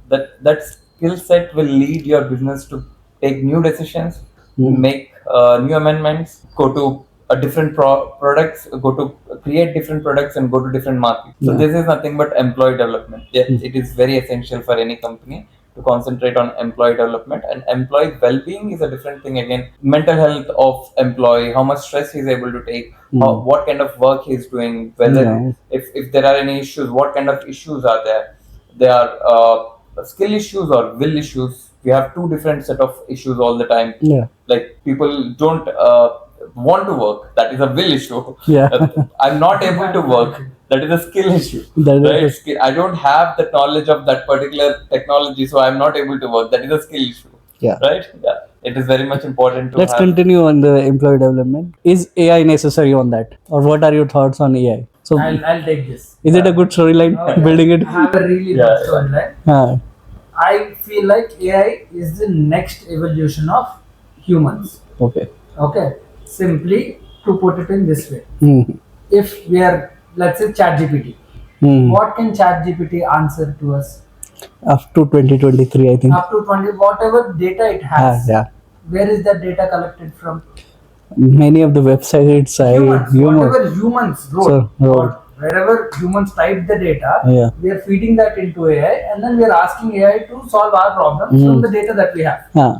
That skill set will lead your business to take new decisions, make new amendments, go to a different products, go to create different products and go to different markets. So this is nothing but employee development. It is very essential for any company to concentrate on employee development, and employee well-being is a different thing again. Mental health of employee, how much stress he's able to take, what kind of work he's doing, whether if there are any issues, what kind of issues are there. There are skill issues or will issues. We have two different set of issues all the time. Like people don't want to work. That is a will issue. I'm not able to work. That is a skill issue. Right? I don't have the knowledge of that particular technology, so I'm not able to work. That is a skill issue. Right? Yeah. It is very much important to Let's continue on the employee development. Is AI necessary on that? Or what are your thoughts on AI? So I'll take this. is it a good storyline? Okay. Building it. I have a really Yeah, good yeah. storyline. Ah, I feel like AI is the next evolution of humans. okay. Okay. Simply to put it in this way. Mhm. If we are, let's say, ChatGPT, Mhm. what can ChatGPT answer to us? Up to 2023, I think. Up to 20, whatever data it has. Yeah. Where is that data collected from? Many of the websites Whatever humans wrote, So, or wherever humans typed the data, Yeah. we are feeding that into AI, and then we are asking AI to solve our problems from the data that we have. Ah.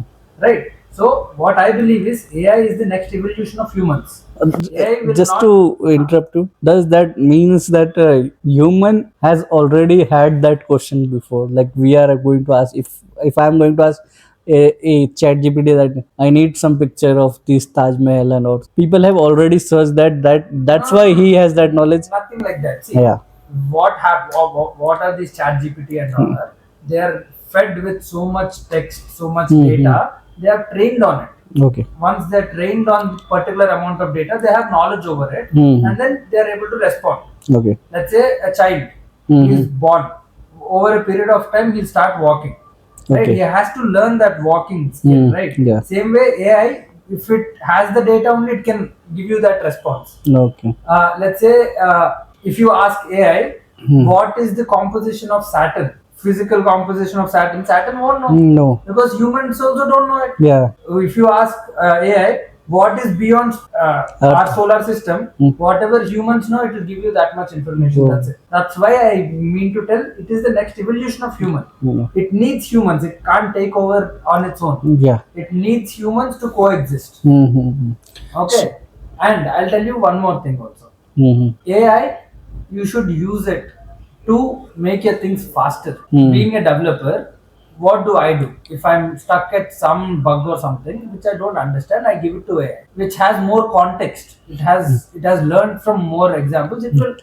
Right? So, what I believe is AI is the next evolution of humans. AI will Just not. to interrupt you, does that means that human has already had that question before? Like we are going to ask, if I'm going to ask a chat GPT that I need some picture of this Taj Mahal and all, people have already searched that's why he has that knowledge. Nothing like that. See, Yeah. what are these chat GPT and all that? They are fed with so much text, so much Mhm. data. They are trained on it. Okay. Once they're trained on particular amount of data, they have knowledge over it, and then they're able to respond. Okay. Let's say a child is born, over a period of time he'll start walking, right? Okay. He has to learn that walking skill, right? Yeah. Same way AI, if it has the data only, it can give you that response. Okay. Let's say if you ask AI, what is the composition of Saturn, physical composition of Saturn won't know. No. Because humans also don't know it. Yeah. If you ask AI, what is beyond our solar system, whatever humans know, it will give you that much information. Oh. That's it. That's why I mean to tell, it is the next evolution of human. It needs humans. It can't take over on its own. Yeah. It needs humans to coexist. Mm-hmm. Okay. And I'll tell you one more thing also. AI, you should use it to make your things faster. Being a developer, what do I do? If I'm stuck at some bug or something which I don't understand, I give it to AI, which has more context. It has learned from more examples. It will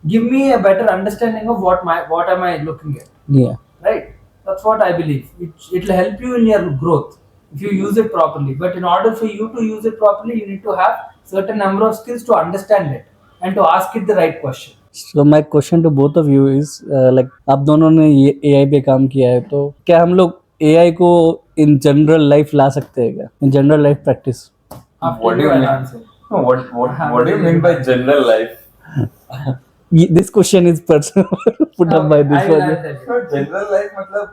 give me a better understanding of what am I looking at. Yeah. Right? That's what I believe. It will help you in your growth if you use it properly. But in order for you to use it properly, you need to have certain number of skills to understand it and to ask it the right question. So my question to both of you is like आप दोनों ने ये AI पे काम किया है तो क्या हम लोग AI को in general life ला सकते हैं क्या in general life practice? After What do you, you I'll mean? answer. No, what do you mean by general life? This question is personal put up by this I will one. answer you. No, general life matlab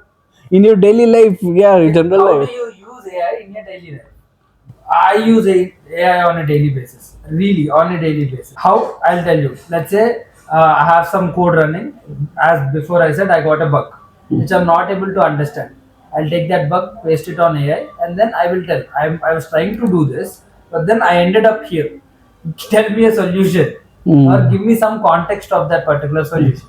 In your daily life, yeah, in general How life. do you use AI in your daily life? I use AI on a daily basis. Really, on a daily basis. How? I'll tell you. Let's say I have some code running. As before I said, I got a bug which I'm not able to understand. I'll take that bug, paste it on AI, and then I will tell. I was trying to do this, but then I ended up here. Tell me a solution or give me some context of that particular solution.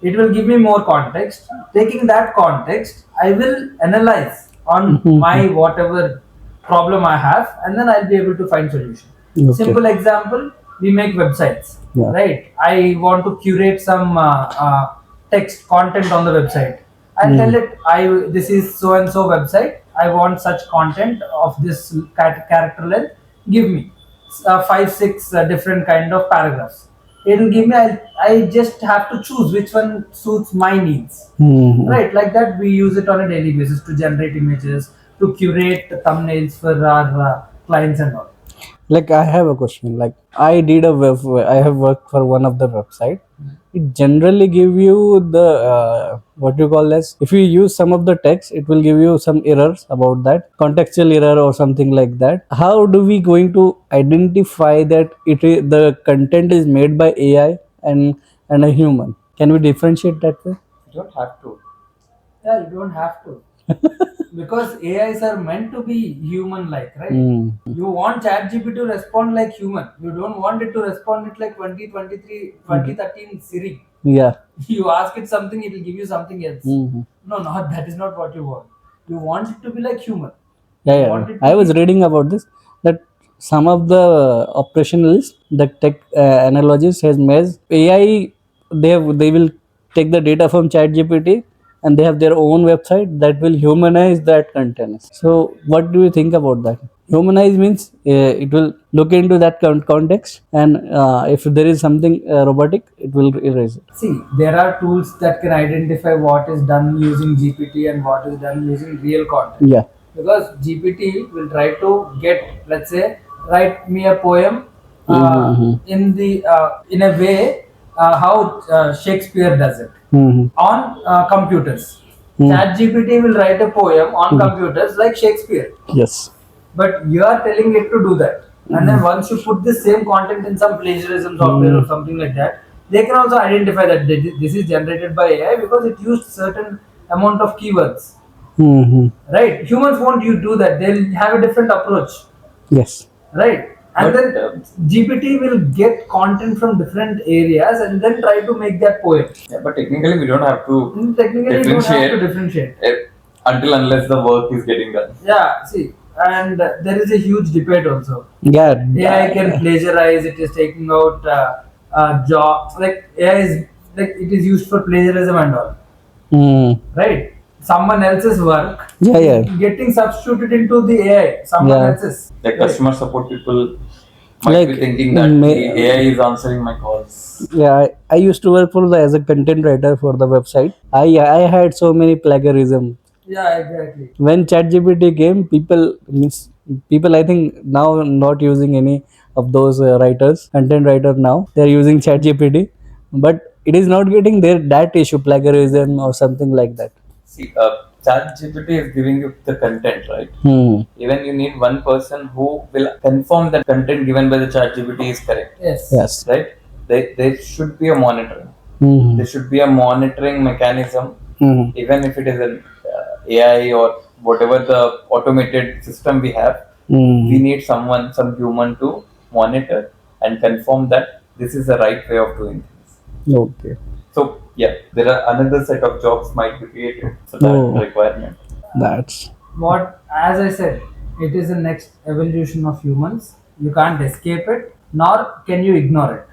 It will give me more context. Taking that context, I will analyze on my whatever problem I have, and then I'll be able to find solution. Okay. Simple example: we make websites, Yeah. right? I want to curate some text content on the website. I'll tell it, this is so and so website. I want such content of this character length. Give me 5 6 different kind of paragraphs. It'll give me. I just have to choose which one suits my needs. Right, like that we use it on a daily basis to generate images, to curate thumbnails for our clients and all. Like I have a question. Like I have worked for one of the website. It generally give you the what you call as, if you use some of the text, it will give you some errors about that contextual error or something like that. How do we going to identify that the content is made by AI and a human? Can we differentiate that way? you don't have to. Yeah, you don't have to. Because AIs are meant to be human-like, right? You want ChatGPT to respond like human. You don't want it to respond it like 2023, 2013 Siri. Yeah. You ask it something, it will give you something else. No, that is not what you want. You want it to be like human. You want Yeah. it to I was be- reading about this, that some of the operationalists, the tech analogists has made AI. They will take the data from ChatGPT and they have their own website that will humanize that content. So, what do you think about that? Humanize means it will look into that context, and if there is something robotic, it will erase it. See, there are tools that can identify what is done using GPT and what is done using real content. Yeah. Because GPT will try to get, let's say, write me a poem in a way how Shakespeare does it on computers. ChatGPT will write a poem on computers like Shakespeare. Yes. But you are telling it to do that. And then once you put the same content in some plagiarism software or something like that, they can also identify that this is generated by AI because it used certain amount of keywords. Right? Humans won't you do that. They'll have a different approach. Yes. Right? And then GPT will get content from different areas and then try to make that poem. Yeah, but technically we don't have to Technically you don't have to differentiate. Until unless the work is getting done. Yeah, see, and there is a huge debate also. Yeah. AI can plagiarize. It is taking out jobs. Like AI is like it is used for plagiarism and all. Right? Someone else's work. Yeah. Getting substituted into the AI. Someone else's. The customer support people might be thinking that the AI is answering my calls. Yeah, I used to work as a content writer for the website. I had so many plagiarism. Yeah, exactly. When ChatGPT came, people I think now not using any of those writers, content writer now. They are using ChatGPT, but it is not getting that issue, plagiarism or something like that. See, ChatGPT is giving you the content, right? Even you need one person who will confirm that content given by the ChatGPT is correct. Yes. Right? There should be a monitoring. There should be a monitoring mechanism, even if it is an AI or whatever the automated system we have. We need some human to monitor and confirm that this is the right way of doing things. Okay. So yeah, there are another set of jobs might be created. So that's the requirement. That's what, as I said, it is the next evolution of humans. You can't escape it, nor can you ignore it.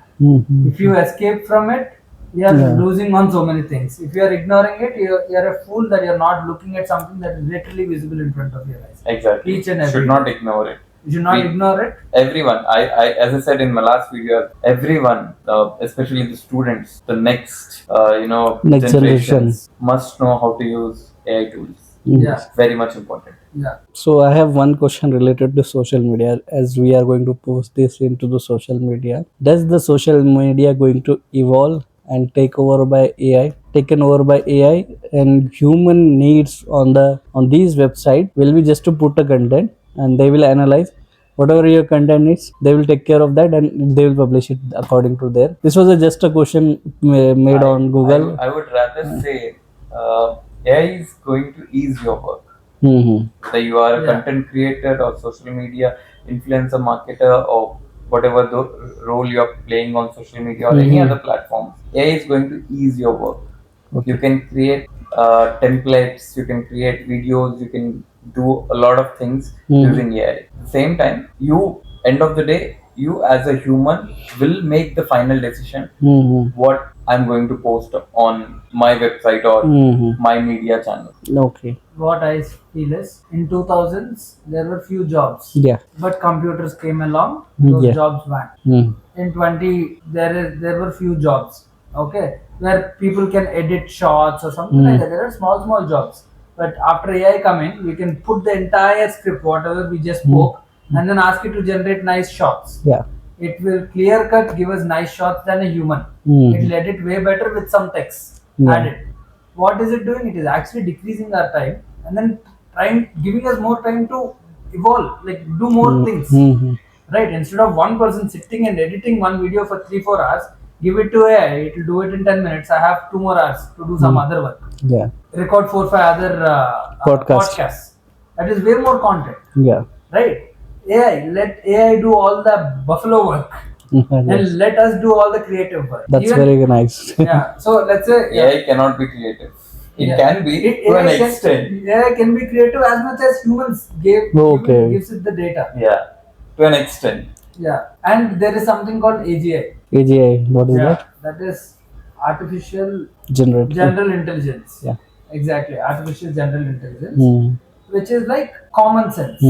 If you escape from it, you are losing on so many things. If you are ignoring it, you are a fool that you are not looking at something that is literally visible in front of your eyes. Exactly. Each and every should not ignore it. You should not ignore it. Everyone, I as I said in my last video, everyone, especially the students, the next next generations must know how to use AI tools. Yeah. Very much important. Yeah. So I have one question related to social media, as we are going to post this into the social media. Does the social media going to evolve and taken over by AI, and human needs on these website will be just to put a content, and they will analyze whatever your content is. They will take care of that and they will publish it according to their. This was just a question made on Google. I would rather say AI is going to ease your work. Whether you are a content creator or social media influencer marketer or whatever the role you are playing on social media or any other platform, AI is going to ease your work. You can create templates, you can create videos, you can do a lot of things using AI. At the same time, end of the day, you as a human will make the final decision what I'm going to post on my website or my media channel. Okay. What I feel is, in 2000s there were few jobs. Yeah. But computers came along, those jobs went. In 20 there were few jobs. Okay, where people can edit shots or something like that. There are small jobs. But after AI coming, we can put the entire script, whatever we just spoke, and then ask it to generate nice shots. Yeah. It will clear cut give us nice shots than a human. It will edit way better with some text added. What is it doing? It is actually decreasing our time and then giving us more time to evolve, like do more things. Right? Instead of one person sitting and editing one video for 3-4 hours, give it to AI, it will do it in 10 minutes. I have 2 more hours to do some other work. Yeah. Record 4-5 other podcasts. That is way more content. Yeah. Right? Let AI do all the buffalo work. And let us do all the creative work. That's very nice. Yeah. So let's say AI cannot be creative. It can be to an extent. AI can be creative as much as humans gives it the data. Yeah. To an extent. Yeah. And there is something called AGI. AGI, what is that? That is artificial General intelligence. Yeah. Exactly. Artificial general intelligence. which is like common sense,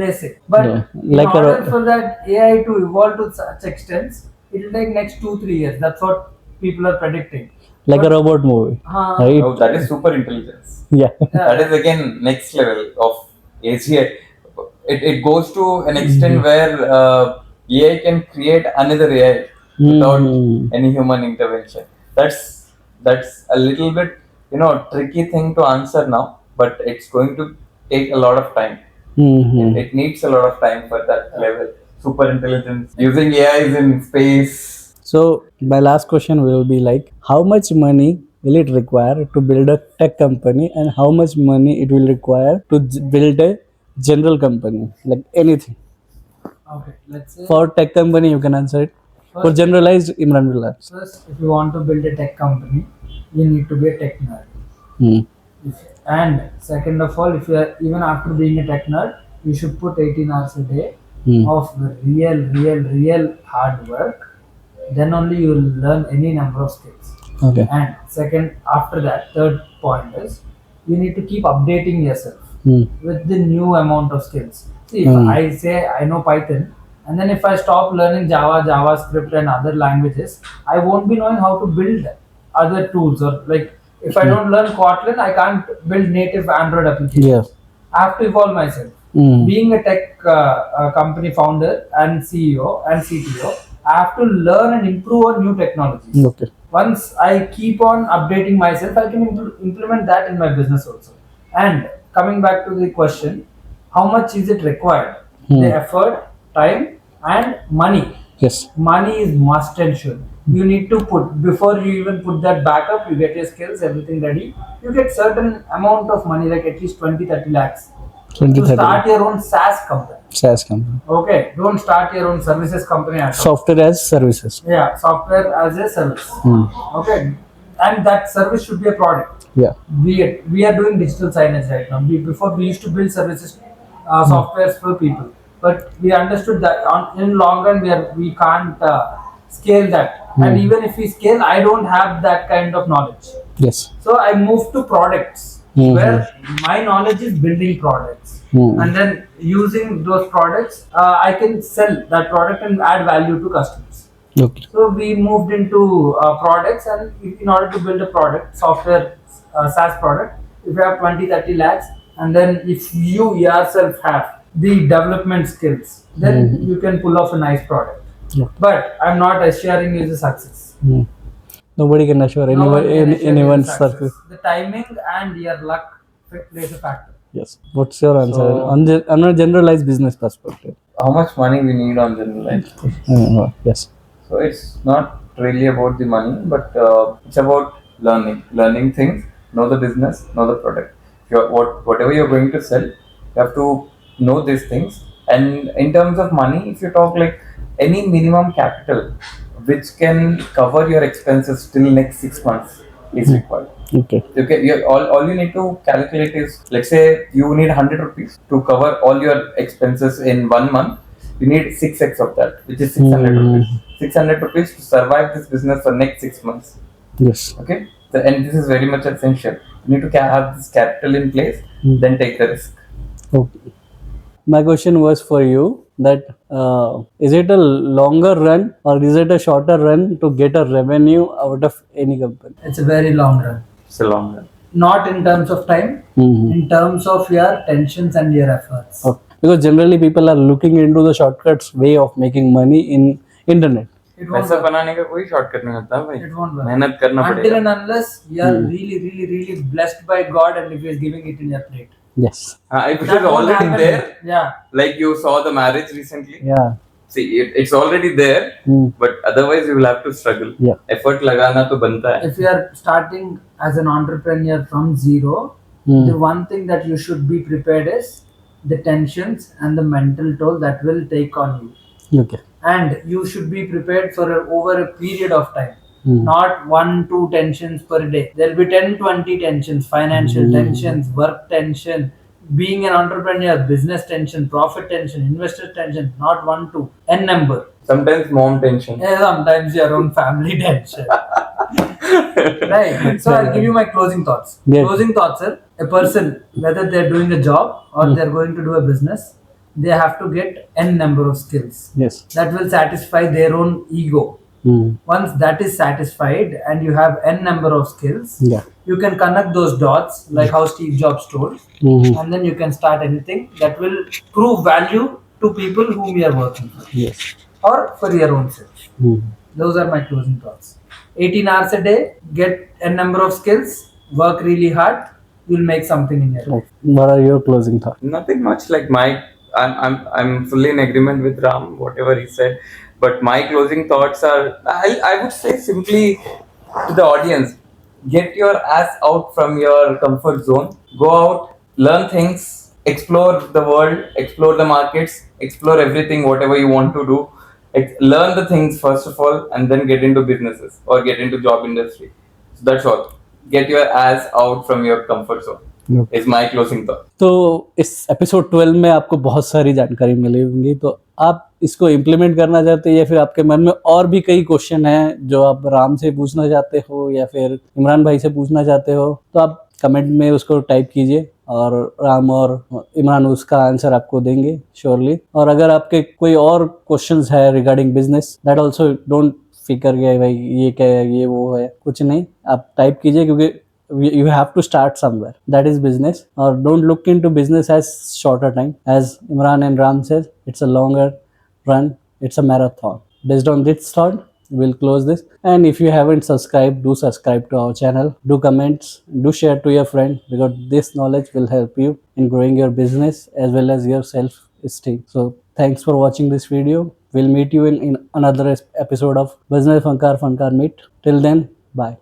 basic. But Yeah. in Like a order ro- for that AI to evolve to such extents, it will take next 2-3 years. That's what people are predicting. like a But- robot movie, right? No, that is super intelligence. Yeah. That is again next level of AGI. It goes to an extent where AI can create another AI without any human intervention. That's a little bit tricky thing to answer now, but it's going to take a lot of time. It needs a lot of time for that level. Super intelligence using AIs in space. So my last question will be like, how much money will it require to build a tech company, and how much money it will require to build a general company, like anything? Okay, let's say For tech company, you can answer it. For First- generalized, Imran will answer. first, if you want to build a tech company, you need to be a tech nerd. Hmm. And second of all, if you are even after being a tech nerd, you should put 18 hours a day of real hard work. Then only you will learn any number of skills. Okay. And second, after that, third point is you need to keep updating yourself with the new amount of skills. See, if I say I know Python, and then if I stop learning Java, JavaScript, and other languages, I won't be knowing how to build other tools. Or like if I don't learn Kotlin, I can't build native Android applications. Yeah. I have to evolve myself. Being a tech company founder and CEO and CTO, I have to learn and improve on new technologies. Okay. Once I keep on updating myself, I can implement that in my business also. And coming back to the question, how much is it required? The effort, time, and money. Yes. Money is must and should. You need to put, before you even put that backup, you get your skills, everything ready. You get certain amount of money, like at least 20-30 lakhs. 20, To 30. start your own SaaS company. SaaS company. Okay, don't start your own services company at all. Software as services. Yeah, software as a service. Okay, and that service should be a product. Yeah. We are doing digital signage right now. Before we used to build services, softwares for people, but we understood that in long run we can't scale that. And even if we scale, I don't have that kind of knowledge. Yes. So I moved to products where my knowledge is building products, and then using those products, I can sell that product and add value to customers. Okay. So we moved into products, and in order to build a product, software SaaS product, if you have 20-30 lakhs, and then if you yourself have the development skills, then you can pull off a nice product. Yeah. But I'm not assuring you the success. Nobody can assure No one can assure you the anyone's success. success. The timing and your luck plays a factor. Yes. What's your answer So- on a generalized business perspective? How much money we need on generalized? Yes. So it's not really about the money, but it's about learning things, know the business, know the product. Whatever you're going to sell, you have to know these things. And in terms of money, if you talk like any minimum capital which can cover your expenses till next 6 months is required. Okay. All you need to calculate is, let's say you need 100 rupees to cover all your expenses in 1 month. You need 6x of that, which is 600 rupees. 600 rupees to survive this business for next 6 months. Yes. Okay, and this is very much essential. You need to have this capital in place, then take the risk. Okay. My question was for you that is it a longer run or is it a shorter run to get a revenue out of any company? It's a very long run. It's a long run. Not in terms of time, in terms of your tensions and your efforts. Okay. Because generally people are looking into the shortcuts way of making money in internet. It won't पैसा work. बनाने का कोई shortcut नहीं होता भाई. It won't work. मेहनत करना Until पड़ेगा. and unless you are really blessed by God and if He is giving it in your plate. Yes. If it That is won't already happen. there, Yeah. like you saw the marriage recently. Yeah. See, it's already there, but otherwise you will have to struggle. Yeah. Effort लगाना तो बनता है. If you are starting as an entrepreneur from zero, the one thing that you should be prepared is the tensions and the mental toll that will take on you. Okay. And you should be prepared for over a period of time. Not 1-2 tensions per day. There will be 10-20 tensions, financial tensions, work tension, being an entrepreneur, business tension, profit tension, investor tension, not 1-2, n number. Sometimes mom tension. Sometimes your own family tension. Right. So I'll give you my closing thoughts. Yeah. Closing thoughts are a person, whether they're doing a job or they're going to do a business, they have to get n number of skills. Yes. That will satisfy their own ego. Once that is satisfied and you have n number of skills, Yeah. you can connect those dots like how Steve Jobs told, and then you can start anything that will prove value to people whom you are working for. Yes. Or for your own self. Those are my closing thoughts. 18 hours a day, get a number of skills, work really hard, you'll make something in your life. What are your closing thoughts? Nothing much. Like I'm fully in agreement with Ram, whatever he said. But my closing thoughts are, I would say simply to the audience, get your ass out from your comfort zone. Go out, learn things, explore the world, explore the markets, explore everything, whatever you want to do. Learn the things first of all, and then get into businesses or get into job industry. So that's all. Get your ass out from your comfort zone. Is my closing thought. तो इस episode 12 में आपको बहुत सारी जानकारी मिली होंगी, तो आप इसको इम्प्लीमेंट करना चाहते हैं या फिर आपके मन में और भी कई क्वेश्चन हैं जो आप राम से पूछना चाहते हो या फिर इमरान भाई से पूछना चाहते हो, तो आप कमेंट में उसको टाइप कीजिए और राम और इमरान उसका आंसर आपको देंगे श्योरली। और अगर आपके कोई और क्वेश्चंस है regarding business, that also don't फिकर गया भाई ये क्या है ये वो है, कुछ नहीं, आप टाइप कीजिए क्योंकि you have to start somewhere. That is business. Or don't look into business as shorter time. As Imran and Ram says, it's a longer run. It's a marathon. Based on this thought, we'll close this. And if you haven't subscribed, do subscribe to our channel. Do comments. Do share to your friend because this knowledge will help you in growing your business as well as your self-esteem. So thanks for watching this video. We'll meet you in another episode of Business Funkar Meet. Till then, bye.